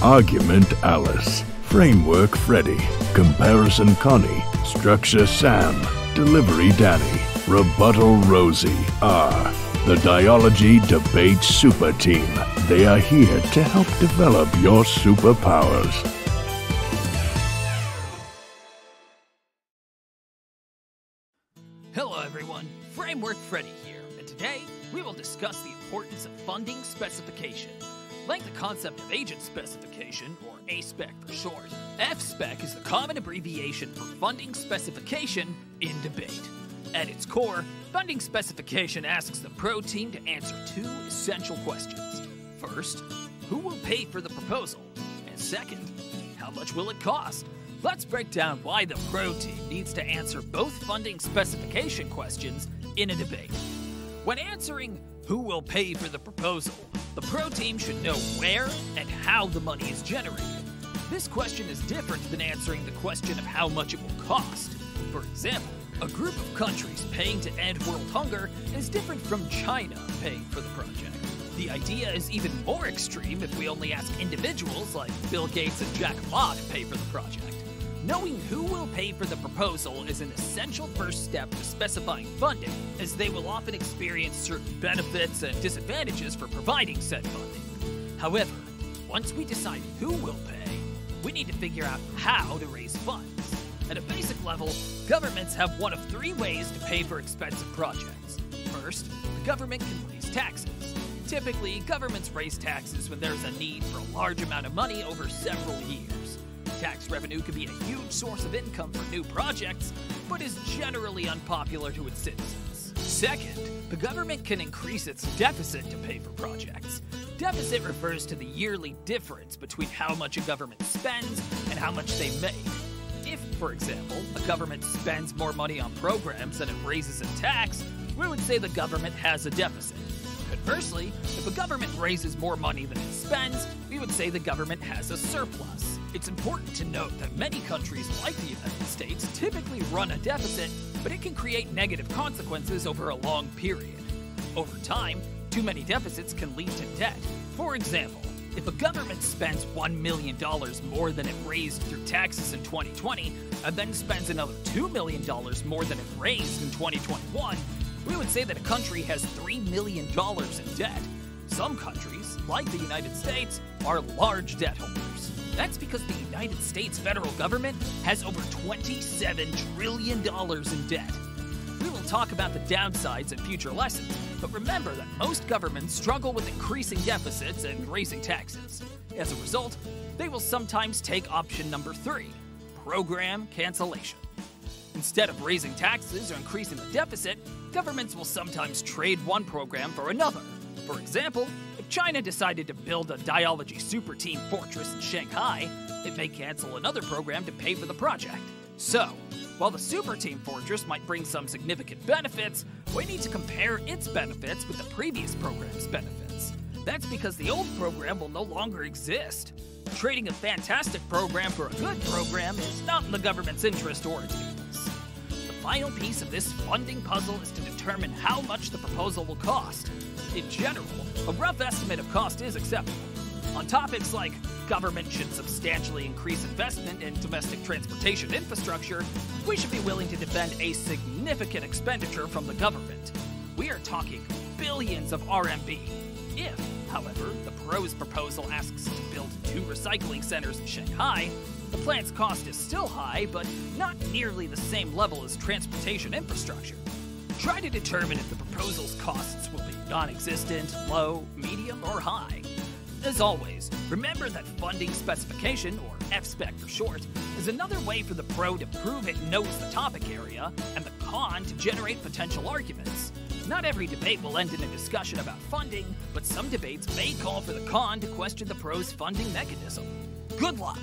Argument Alice, Framework Freddy, Comparison Connie, Structure Sam, Delivery Danny, Rebuttal Rosie are the Dialogy Debate Super Team. They are here to help develop your superpowers. Hello everyone, Framework Freddy here, and today we will discuss the importance of funding specification. Like the concept of Agent Specification, or A-Spec for short, F-Spec is the common abbreviation for funding specification in debate. At its core, funding specification asks the pro team to answer two essential questions. First, who will pay for the proposal? And second, how much will it cost? Let's break down why the pro team needs to answer both funding specification questions in a debate. When answering who will pay for the proposal, the pro team should know where and how the money is generated. This question is different than answering the question of how much it will cost. For example, a group of countries paying to end world hunger is different from China paying for the project. The idea is even more extreme if we only ask individuals like Bill Gates and Jack Ma to pay for the project. Knowing who will pay for the proposal is an essential first step to specifying funding, as they will often experience certain benefits and disadvantages for providing said funding. However, once we decide who will pay, we need to figure out how to raise funds. At a basic level, governments have one of three ways to pay for expensive projects. First, the government can raise taxes. Typically, governments raise taxes when there's a need for a large amount of money over several years. Tax revenue can be a huge source of income for new projects, but is generally unpopular to its citizens. Second, the government can increase its deficit to pay for projects. Deficit refers to the yearly difference between how much a government spends and how much they make. If, for example, a government spends more money on programs than it raises in tax, we would say the government has a deficit. Conversely, if a government raises more money than it spends, we would say the government has a surplus. It's important to note that many countries like the United States typically run a deficit, but it can create negative consequences over a long period. Over time, too many deficits can lead to debt. For example, if a government spends $1 million more than it raised through taxes in 2020, and then spends another $2 million more than it raised in 2021, we would say that a country has $3 million in debt. Some countries, like the United States, are large debt holders. That's because the United States federal government has over $27 trillion in debt. We will talk about the downsides in future lessons, but remember that most governments struggle with increasing deficits and raising taxes. As a result, they will sometimes take option number 3, program cancellation. Instead of raising taxes or increasing the deficit, governments will sometimes trade one program for another. For example, if China decided to build a Dialogy Super Team Fortress in Shanghai, it may cancel another program to pay for the project. So, while the Super Team Fortress might bring some significant benefits, we need to compare its benefits with the previous program's benefits. That's because the old program will no longer exist. Trading a fantastic program for a good program is not in the government's interest or its people's. The final piece of this funding puzzle is to determine how much the proposal will cost. In general, a rough estimate of cost is acceptable. On topics like government should substantially increase investment in domestic transportation infrastructure, we should be willing to defend a significant expenditure from the government. We are talking billions of RMB. If, however, the pro's proposal asks to build 2 recycling centers in Shanghai, the plant's cost is still high, but not nearly the same level as transportation infrastructure. Try to determine if the proposal's costs will be non-existent, low, medium, or high. As always, remember that funding specification, or F-Spec for short, is another way for the pro to prove it knows the topic area, and the con to generate potential arguments. Not every debate will end in a discussion about funding, but some debates may call for the con to question the pro's funding mechanism. Good luck!